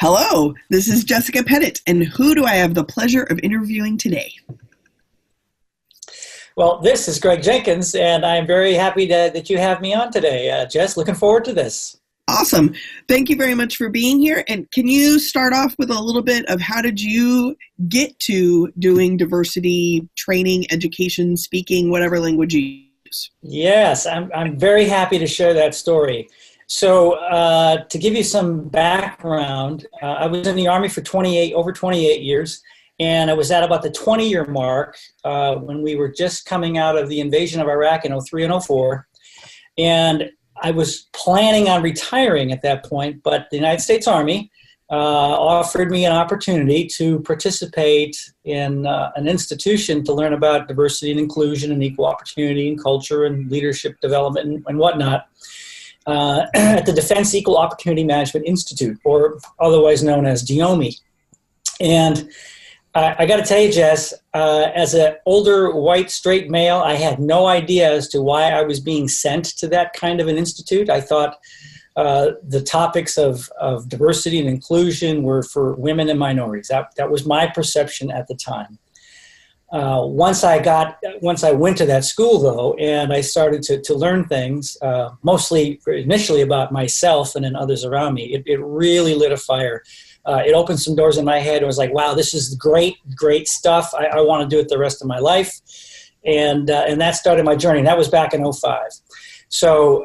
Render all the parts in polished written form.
Hello, this is Jessica Pettit, and who do I have the pleasure of interviewing today? Well, this is Greg Jenkins, and I'm very happy that you have me on today. Jess, looking forward to this. Awesome. Thank you very much for being here. And can you start off with a little bit of how did you get to doing diversity training, education, speaking, whatever language you use? Yes, I'm very happy to share that story. So to give you some background, I was in the Army for over 28 years, and I was at about the 20-year mark when we were just coming out of the invasion of Iraq in 03 and 04. And I was planning on retiring at that point, but the United States Army offered me an opportunity to participate in an institution to learn about diversity and inclusion and equal opportunity and culture and leadership development and whatnot. At the Defense Equal Opportunity Management Institute, or otherwise known as DEOMI. And I got to tell you, Jess, as an older white straight male, I had no idea as to why I was being sent to that kind of an institute. I thought the topics of diversity and inclusion were for women and minorities. That was my perception at the time. Once I went to that school, though, and I started to learn things, mostly initially about myself and then others around me, it really lit a fire. It opened some doors in my head. It was like, wow, this is great stuff. I want to do it the rest of my life. And that started my journey. That was back in 05. So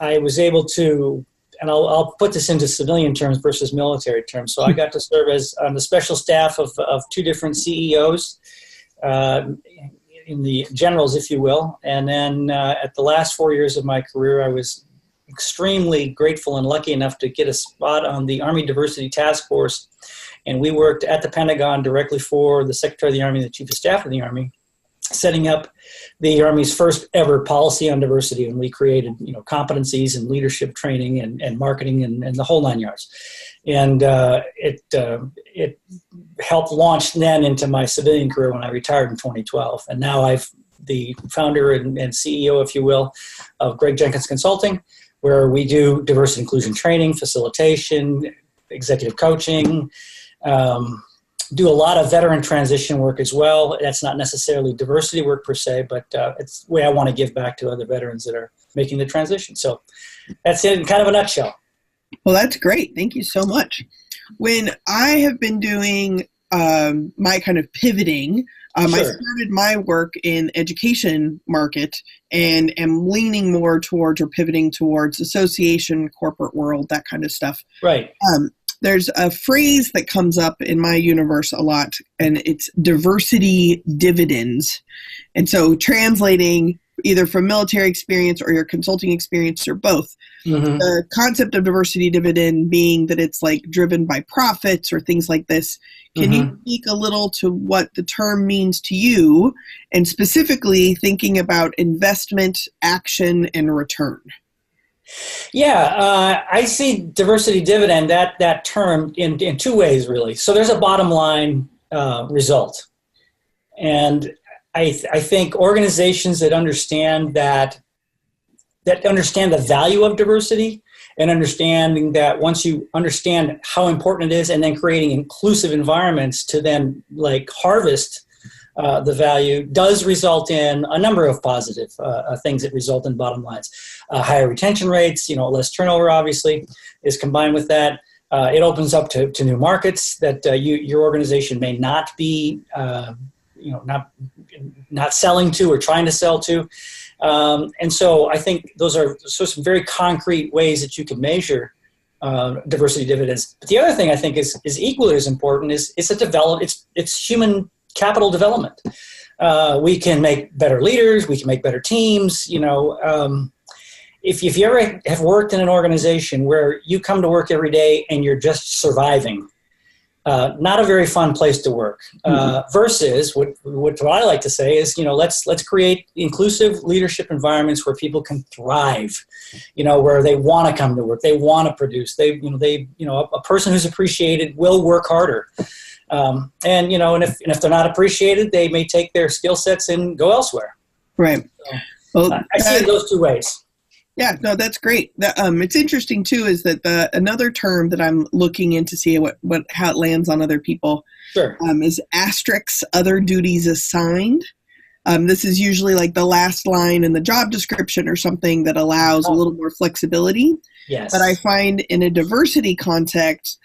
I was able to, and I'll put this into civilian terms versus military terms. So I got to serve as on the special staff of two different CEOs, in the generals, if you will. And then at the last 4 years of my career, I was extremely grateful and lucky enough to get a spot on the Army Diversity Task Force. And we worked at the Pentagon directly for the Secretary of the Army and the Chief of Staff of the Army, setting up the Army's first ever policy on diversity. And we created, competencies and leadership training and marketing and the whole nine yards. And it helped launch then into my civilian career when I retired in 2012. And now I'm the founder and CEO, if you will, of Greg Jenkins Consulting, where we do diversity inclusion training, facilitation, executive coaching, do a lot of veteran transition work as well. That's not necessarily diversity work per se, but it's the way I want to give back to other veterans that are making the transition. So that's it in kind of a nutshell. Well, that's great. Thank you so much. When I have been doing my kind of pivoting, I started my work in education market and am leaning more towards or pivoting towards association, corporate world, that kind of stuff. Right. There's a phrase that comes up in my universe a lot, and it's diversity dividends. And so translating either from military experience or your consulting experience or both, the concept of diversity dividend being that it's like driven by profits or things like this. Can you speak a little to what the term means to you, and specifically thinking about investment, action, and return? Yeah, I see diversity dividend, that term, in two ways, really. So there's a bottom line result. And I think organizations that understand understand the value of diversity and understanding that once you understand how important it is and then creating inclusive environments to then harvest the value does result in a number of positive things that result in bottom lines. Higher retention rates, less turnover obviously is combined with that. It opens up to new markets that your organization may not be not selling to or trying to sell to. And so I think those are some very concrete ways that you can measure diversity dividends. But the other thing I think is equally as important is it's human capital development. We can make better leaders. We can make better teams. If you ever have worked in an organization where you come to work every day and you're just surviving, not a very fun place to work. Versus what I like to say is, let's create inclusive leadership environments where people can thrive. Where they want to come to work, they want to produce. A person who's appreciated will work harder. And if they're not appreciated, they may take their skill sets and go elsewhere. Right. So, I see it those two ways. Yeah, no, that's great. It's interesting too is that another term that I'm looking in to see how it lands on other people Sure. is asterisks, other duties assigned. This is usually like the last line in the job description or something that allows a little more flexibility. Yes. But I find in a diversity context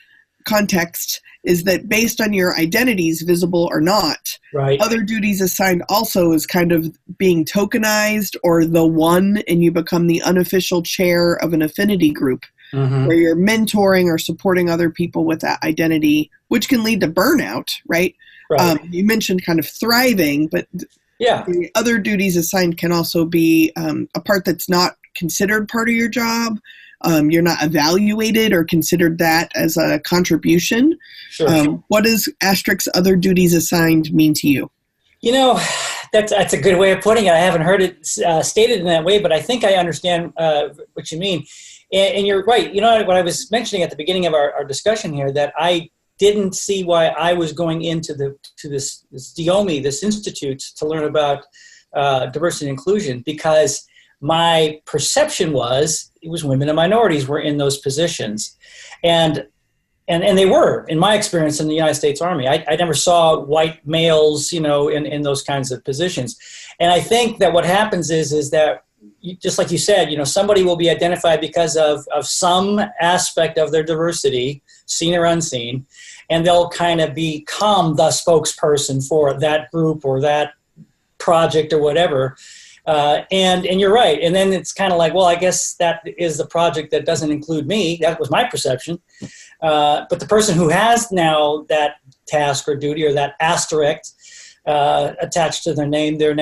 is that based on your identities, visible or not, right. Other duties assigned also is kind of being tokenized or the one, and you become the unofficial chair of an affinity group where you're mentoring or supporting other people with that identity, which can lead to burnout, right? You mentioned kind of thriving, but the other duties assigned can also be a part that's not considered part of your job. You're not evaluated or considered that as a contribution. Sure. What does asterisk other duties assigned mean to you? You know, that's a good way of putting it. I haven't heard it stated in that way, but I think I understand what you mean. And you're right. You know, what I was mentioning at the beginning of our discussion here, that I didn't see why I was going into this DIOMI, this institute, to learn about diversity and inclusion, because my perception was it was women and minorities were in those positions. And they were, in my experience in the United States Army. I never saw white males, you know, in those kinds of positions. And I think that what happens is that, just like you said, you know, somebody will be identified because of some aspect of their diversity, seen or unseen, and they'll kind of become the spokesperson for that group or that project or whatever. And you're right. And then it's kind of like, well, I guess that is the project that doesn't include me. That was my perception. But the person who has now that task or duty or that asterisk attached to their name, they're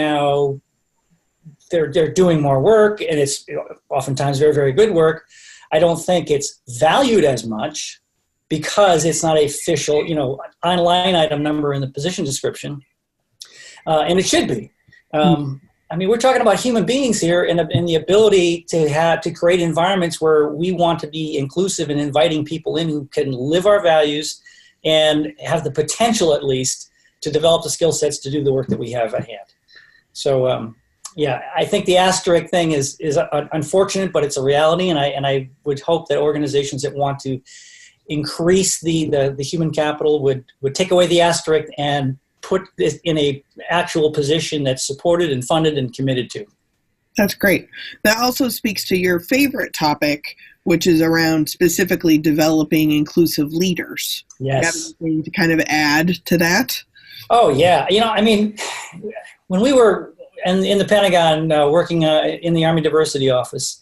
doing more work, and it's oftentimes very, very good work. I don't think it's valued as much because it's not a official, you know, line item number in the position description, and it should be. I mean, we're talking about human beings here, and the ability to create environments where we want to be inclusive and inviting people in who can live our values and have the potential, at least, to develop the skill sets to do the work that we have at hand. So, I think the asterisk thing is unfortunate, but it's a reality, and I would hope that organizations that want to increase the human capital would take away the asterisk and put this in a actual position that's supported and funded and committed to. That's great. That also speaks to your favorite topic, which is around specifically developing inclusive leaders. Yes. Do you have anything to kind of add to that? Oh, yeah. You know, I mean, when we were in the Pentagon working in the Army Diversity Office,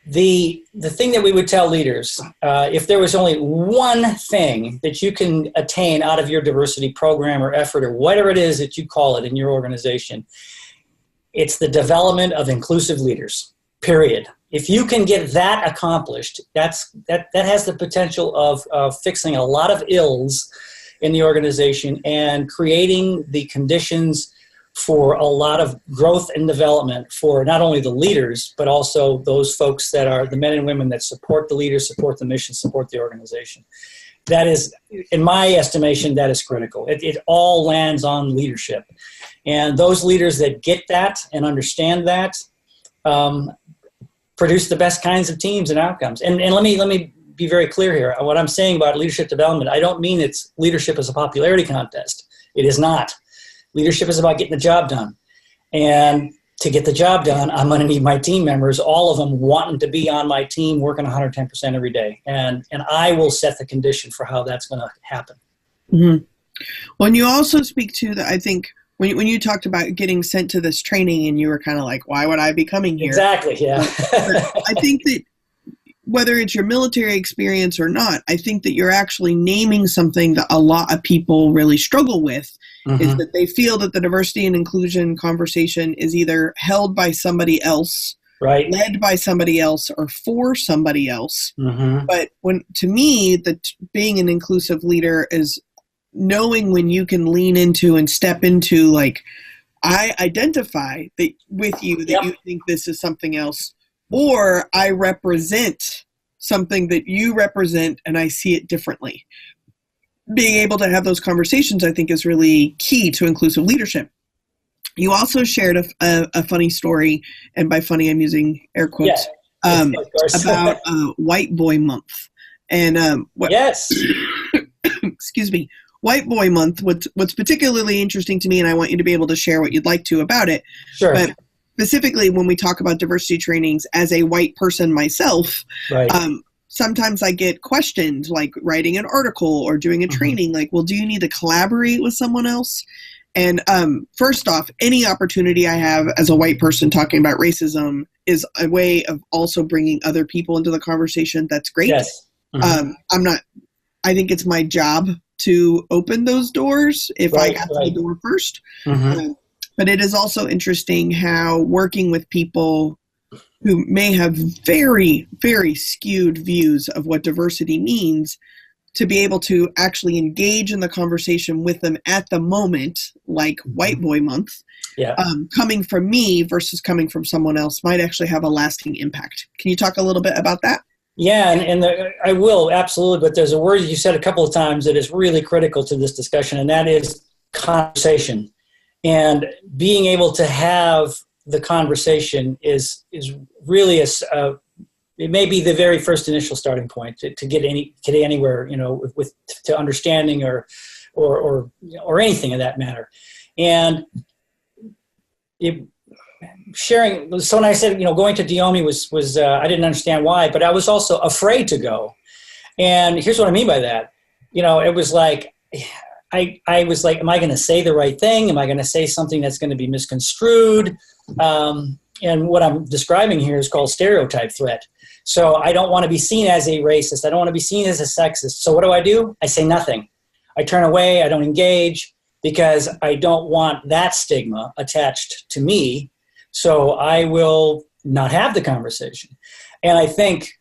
the thing that we would tell leaders, if there was only one thing that you can attain out of your diversity program or effort or whatever it is that you call it in your organization, it's the development of inclusive leaders, period. If you can get that accomplished, that has the potential of fixing a lot of ills in the organization and creating the conditions for a lot of growth and development for not only the leaders, but also those folks that are the men and women that support the leaders, support the mission, support the organization. That is, in my estimation, that is critical. It all lands on leadership. And those leaders that get that and understand that produce the best kinds of teams and outcomes. And let me be very clear here. What I'm saying about leadership development, I don't mean it's leadership as a popularity contest. It is not. Leadership is about getting the job done. And to get the job done, I'm going to need my team members, all of them wanting to be on my team, working 110% every day. And I will set the condition for how that's going to happen. Mm-hmm. Well, and you also speak to that, I think, when you talked about getting sent to this training and you were kind of like, why would I be coming here? Exactly, yeah. I think that whether it's your military experience or not, I think that you're actually naming something that a lot of people really struggle with, is that they feel that the diversity and inclusion conversation is either held by somebody else, right, led by somebody else, or for somebody else. But to me, being an inclusive leader is knowing when you can lean into and step into, like, I identify that with you that you think this is something else, or I represent something that you represent and I see it differently. Being able to have those conversations, I think, is really key to inclusive leadership. You also shared a funny story, and by funny I'm using air quotes, about White Boy Month. And yes, excuse me, White Boy Month. What's particularly interesting to me, and I want you to be able to share what you'd like to about it. Sure. But specifically, when we talk about diversity trainings, as a white person myself, right. Sometimes I get questioned, like writing an article or doing a training, like, well, do you need to collaborate with someone else? And first off, any opportunity I have as a white person talking about racism is a way of also bringing other people into the conversation. That's great. Yes. I think it's my job to open those doors if I got to the door first. But it is also interesting how working with people who may have very, very skewed views of what diversity means, to be able to actually engage in the conversation with them at the moment, like White Boy Month, coming from me versus coming from someone else might actually have a lasting impact. Can you talk a little bit about that? Yeah, and I will, absolutely. But there's a word you said a couple of times that is really critical to this discussion, and that is conversation. And being able to have the conversation is really it may be the very first initial starting point to get anywhere, with to understanding or anything of that matter. And sharing. So when I said, going to Diomi was I didn't understand why, but I was also afraid to go. And here's what I mean by that. It was like, I was like, am I going to say the right thing? Am I going to say something that's going to be misconstrued? And what I'm describing here is called stereotype threat. So I don't want to be seen as a racist. I don't want to be seen as a sexist. So what do? I say nothing. I turn away. I don't engage because I don't want that stigma attached to me. So I will not have the conversation. And I think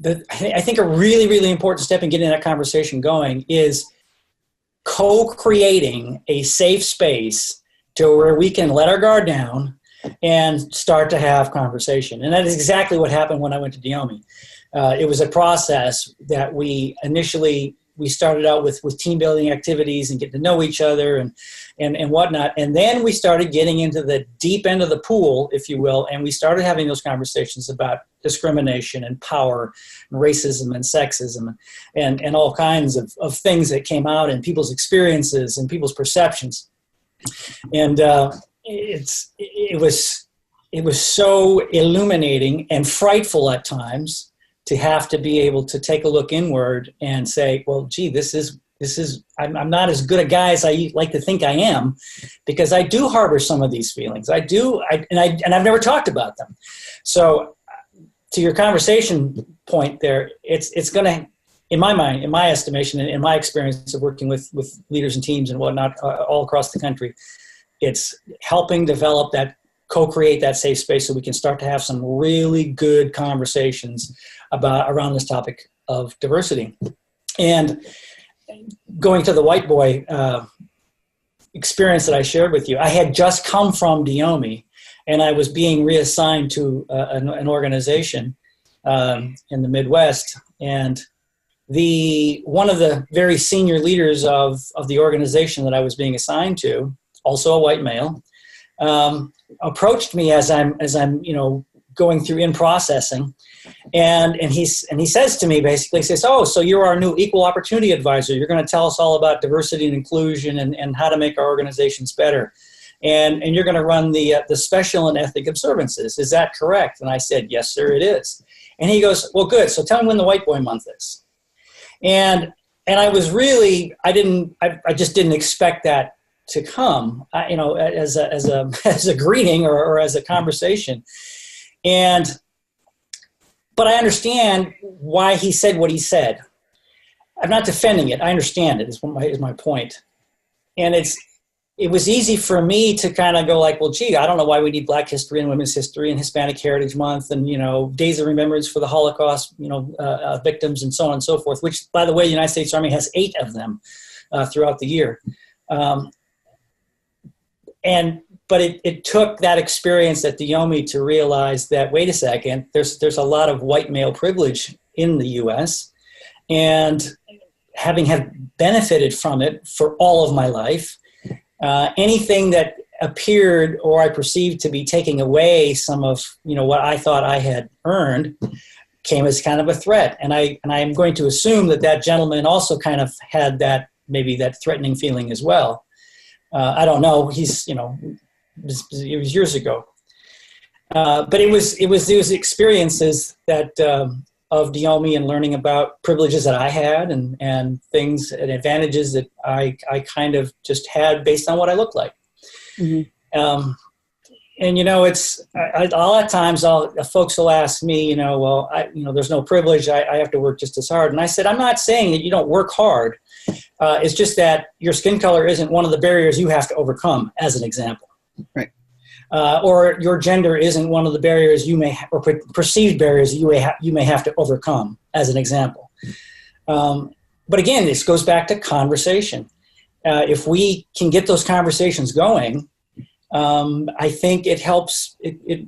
a really, really important step in getting that conversation going is co-creating a safe space to where we can let our guard down and start to have conversation. And that is exactly what happened when I went to Diomi. It was a process that we started out with team building activities and getting to know each other and whatnot. And then we started getting into the deep end of the pool, if you will, and we started having those conversations about discrimination and power and racism and sexism and all kinds of things that came out in people's experiences and people's perceptions. And it was so illuminating and frightful at times to have to be able to take a look inward and say, well, gee, this is I'm not as good a guy as I like to think I am, because I do harbor some of these feelings. I've never talked about them. So to your conversation point there, it's going to, in my mind, in my estimation, and in my experience of working with leaders and teams and whatnot all across the country, it's helping develop that, co-create that safe space so we can start to have some really good conversations around this topic of diversity. And going to the white boy experience that I shared with you, I had just come from Diomi, and I was being reassigned to an organization in the Midwest. And one of the very senior leaders of the organization that I was being assigned to, also a white male, approached me as I'm going through in processing, and he says to me, basically, he says, "Oh, so you're our new equal opportunity advisor. You're going to tell us all about diversity and inclusion and how to make our organizations better, and you're going to run the special and ethnic observances. Is that correct?" And I said, "Yes, sir, it is." And he goes, "Well, good. So tell me when the White Boy Month is." And I was really, I just didn't expect that to come, as a greeting or as a conversation. But I understand why he said what he said. I'm not defending it. I understand it, is my point. And it was easy for me to kind of go like, well, gee, I don't know why we need Black History and Women's History and Hispanic Heritage Month and, Days of Remembrance for the Holocaust, victims and so on and so forth, which, by the way, the United States Army has 8 of them throughout the year. But it took that experience at Diomi to realize that, wait a second, there's a lot of white male privilege in the U.S., and having benefited from it for all of my life, anything that appeared or I perceived to be taking away some of, what I thought I had earned came as kind of a threat. And I'm going to assume that gentleman also kind of had maybe that threatening feeling as well. I don't know. It was years ago. But it was those experiences that of Diomi and learning about privileges that I had and things and advantages that I kind of just had based on what I looked like. Mm-hmm. And it's a lot of times folks will ask me, well, there's no privilege. I have to work just as hard. And I said, I'm not saying that you don't work hard. It's just that your skin color isn't one of the barriers you have to overcome, as an example. Right. Or your gender isn't one of the barriers or perceived barriers you may have to overcome, as an example. But again, this goes back to conversation. If we can get those conversations going, I think it helps. It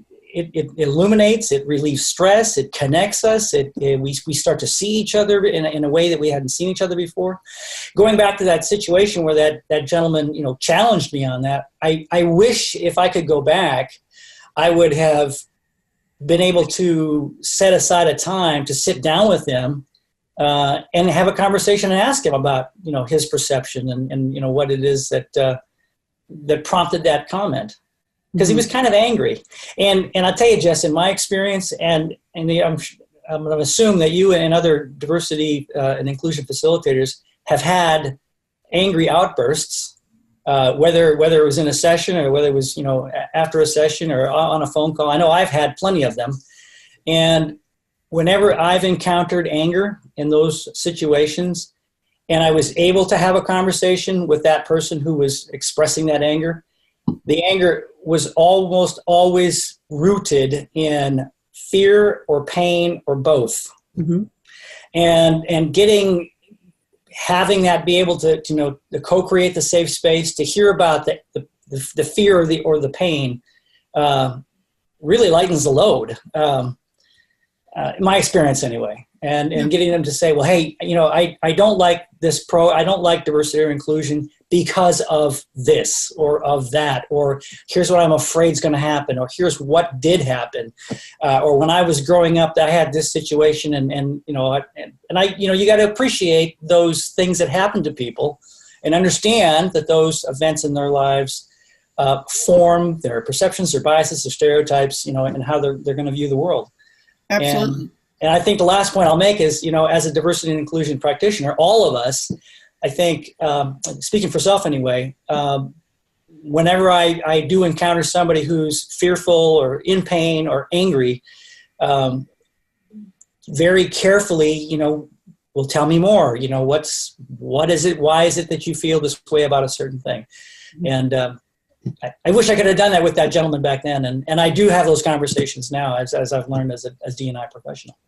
illuminates. It relieves stress. It connects us. We start to see each other in a way that we hadn't seen each other before. Going back to that situation where that gentleman challenged me on that, I wish if I could go back, I would have been able to set aside a time to sit down with him and have a conversation and ask him about his perception and what it is that prompted that comment. Because he was kind of angry. And I'll tell you, Jess, in my experience, and I'm going to assume that you and other diversity and inclusion facilitators have had angry outbursts, whether it was in a session or whether it was, after a session or on a phone call. I know I've had plenty of them. And whenever I've encountered anger in those situations, and I was able to have a conversation with that person who was expressing that anger, the anger was almost always rooted in fear or pain or both. Mm-hmm. And having that be able to to co-create the safe space, to hear about the fear or the pain, really lightens the load. In my experience anyway. And getting them to say, well, hey, I don't like I don't like diversity or inclusion because of this or of that, or here's what I'm afraid is going to happen, or here's what did happen, or when I was growing up, I had this situation, and you got to appreciate those things that happen to people, and understand that those events in their lives form their perceptions, their biases, their stereotypes, and how they're going to view the world. Absolutely. And I think the last point I'll make is, as a diversity and inclusion practitioner, all of us, I think, speaking for self anyway, whenever I do encounter somebody who's fearful or in pain or angry, very carefully, will tell me more. What is it? Why is it that you feel this way about a certain thing? And I wish I could have done that with that gentleman back then. And I do have those conversations now as I've learned as D&I professional.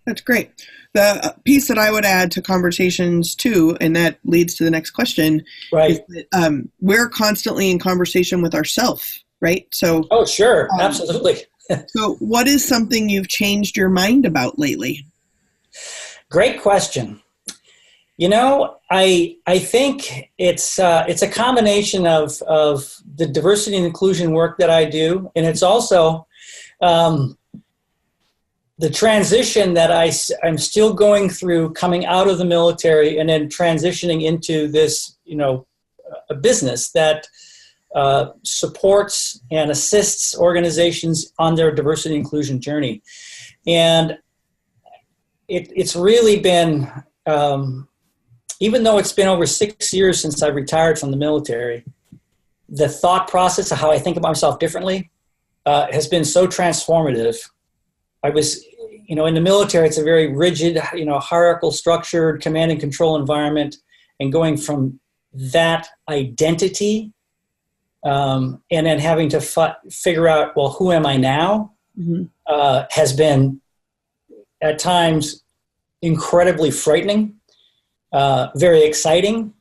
That's great. The piece that I would add to conversations too, and that leads to the next question, right, is that we're constantly in conversation with ourselves, right? So, oh, sure. Absolutely. So what is something you've changed your mind about lately? Great question. I think it's a combination of the diversity and inclusion work that I do, and it's also the transition that I'm still going through, coming out of the military and then transitioning into this, a business that supports and assists organizations on their diversity and inclusion journey. And it's really been, even though it's been over 6 years since I retired from the military, the thought process of how I think about myself differently has been so transformative. I was, in the military, it's a very rigid, hierarchical, structured command and control environment, and going from that identity and then having to figure out, well, who am I now? Mm-hmm. Has been at times incredibly frightening, very exciting.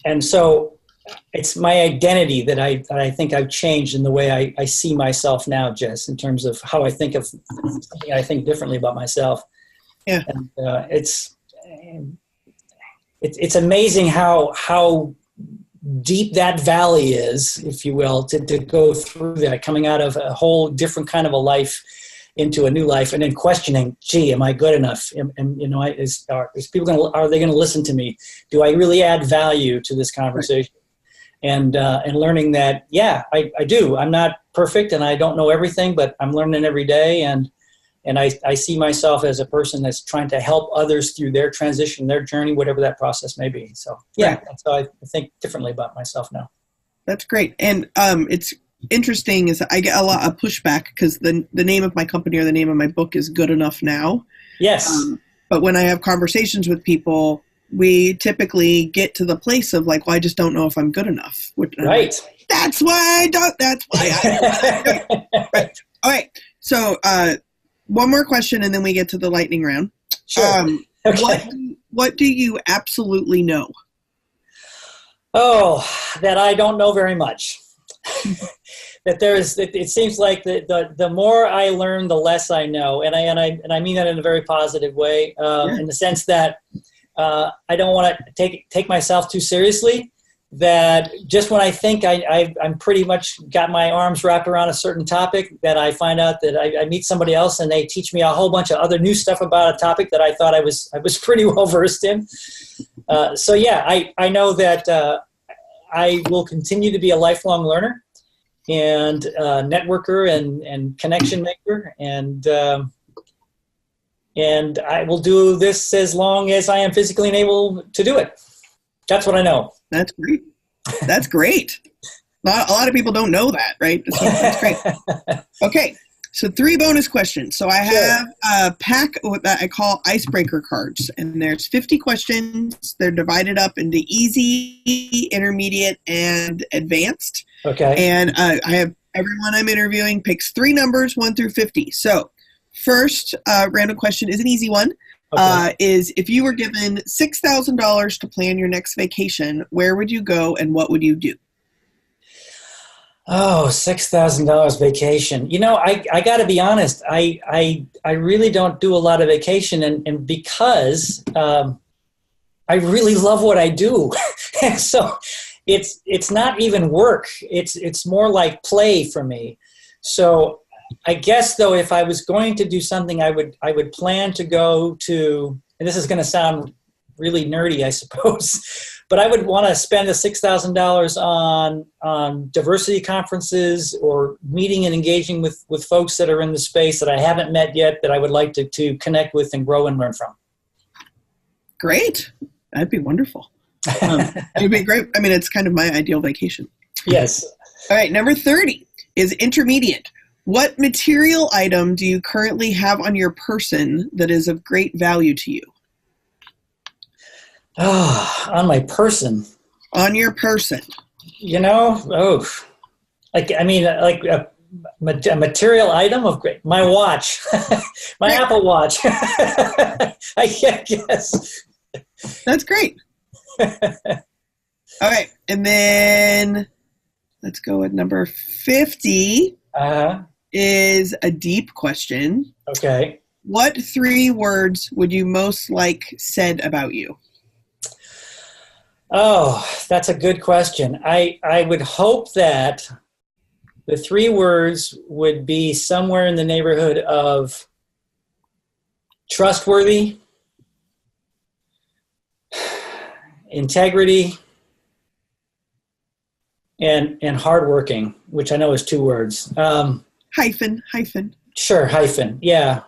And so it's my identity that I think I've changed in the way I see myself now, Jess, in terms of how I think of something I think differently about myself. Yeah. And it's amazing how deep that valley is, if you will, to go through that, coming out of a whole different kind of a life into a new life, and then questioning, gee, am I good enough? And is people are they going to listen to me? Do I really add value to this conversation? And learning that, yeah, I do. I'm not perfect and I don't know everything, but I'm learning every day. And I see myself as a person that's trying to help others through their transition, their journey, whatever that process may be. So yeah, right. So I think differently about myself now. That's great. And it's interesting is I get a lot of pushback because the name of my company or the name of my book is Good Enough Now. Yes. But when I have conversations with people, we typically get to the place of like, well, I just don't know if I'm good enough. Right. That's why I right. All right. So one more question and then we get to the lightning round. Sure. Okay. What do you absolutely know? Oh, that I don't know very much. That it seems like the more I learn, the less I know, and I mean that in a very positive way, in the sense that I don't want to take myself too seriously. That just when I think I'm pretty much got my arms wrapped around a certain topic, that I find out that I meet somebody else and they teach me a whole bunch of other new stuff about a topic that I thought I was pretty well versed in. So yeah, I know that I will continue to be a lifelong learner and networker and connection maker, and I will do this as long as I am physically able to do it. That's what I know. That's great. That's great. A lot of people don't know that, right? That's great. Okay, so 3 bonus questions. So I have a pack that I call icebreaker cards, and there's 50 questions. They're divided up into easy, intermediate, and advanced. Okay. And I have everyone I'm interviewing picks 3 numbers, 1 through 50. So first random question is an easy one. Okay. Is if you were given $6,000 to plan your next vacation, where would you go and what would you do? Oh, $6,000 vacation. I got to be honest. I really don't do a lot of vacation, and because I really love what I do, and so it's not even work. It's more like play for me. So I guess though, if I was going to do something, I would plan to go to, and this is going to sound really nerdy, I suppose, but I would want to spend the $6,000 on diversity conferences or meeting and engaging with folks that are in the space that I haven't met yet, that I would like to connect with and grow and learn from. Great. That'd be wonderful. It would be great. I mean, it's kind of my ideal vacation. Yes. All right. Number 30 is intermediate. What material item do you currently have on your person that is of great value to you? Oh, on my person. On your person. Like a material item of great. My watch, my Apple Watch. I guess. That's great. All right, and then let's go with number 50. Is a deep question. Okay. What 3 words would you most like said about you? Oh, that's a good question. I would hope that the 3 words would be somewhere in the neighborhood of trustworthy, integrity, and hardworking, which I know is 2 words. Hyphen. Sure, hyphen. Yeah,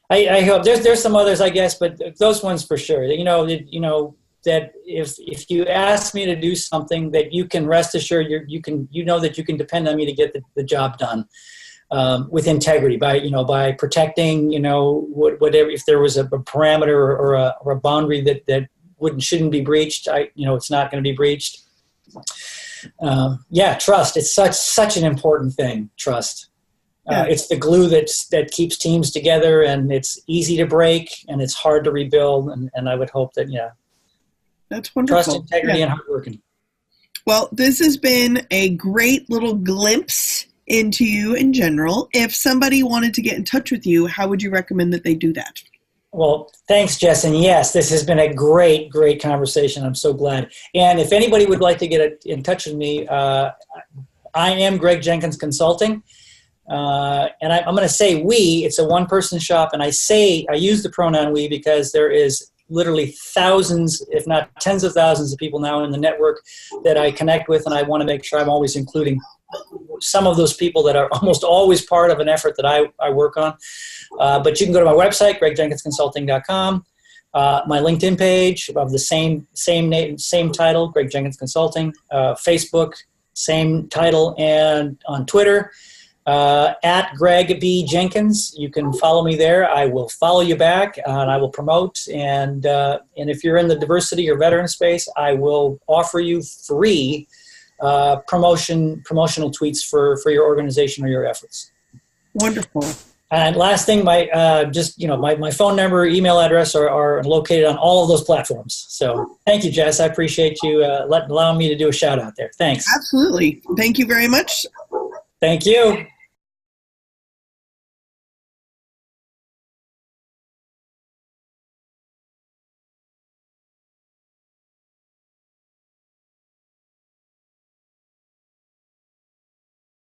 I hope there's some others, I guess, but those ones for sure. That if you ask me to do something, that you can rest assured that you can depend on me to get the job done with integrity by protecting whatever, if there was a parameter or a boundary that shouldn't be breached, it's not going to be breached. Trust. It's such an important thing. Trust. It's the glue that keeps teams together, and it's easy to break and it's hard to rebuild. And I would hope that, that's wonderful. Trust, integrity, and hard working. Well, this has been a great little glimpse into you in general. If somebody wanted to get in touch with you, how would you recommend that they do that? Well, thanks, Jess. And yes, this has been a great, great conversation. I'm so glad. And if anybody would like to get in touch with me, I am Greg Jenkins Consulting. And I'm going to say we. It's a one-person shop, and I use the pronoun we because there is literally thousands, if not tens of thousands of people now in the network that I connect with, and I want to make sure I'm always including some of those people that are almost always part of an effort that I work on. But you can go to my website, gregjenkinsconsulting.com, my LinkedIn page of the same name, same title, Greg Jenkins Consulting, Facebook, same title, and on Twitter, at Greg B. Jenkins. You can follow me there. I will follow you back, and I will promote. And if you're in the diversity or veteran space, I will offer you free promotional tweets for your organization or your efforts. Wonderful. And last thing, my phone number, email address are located on all of those platforms. So thank you, Jess. I appreciate you allowing me to do a shout out there. Thanks. Absolutely. Thank you very much. Thank you.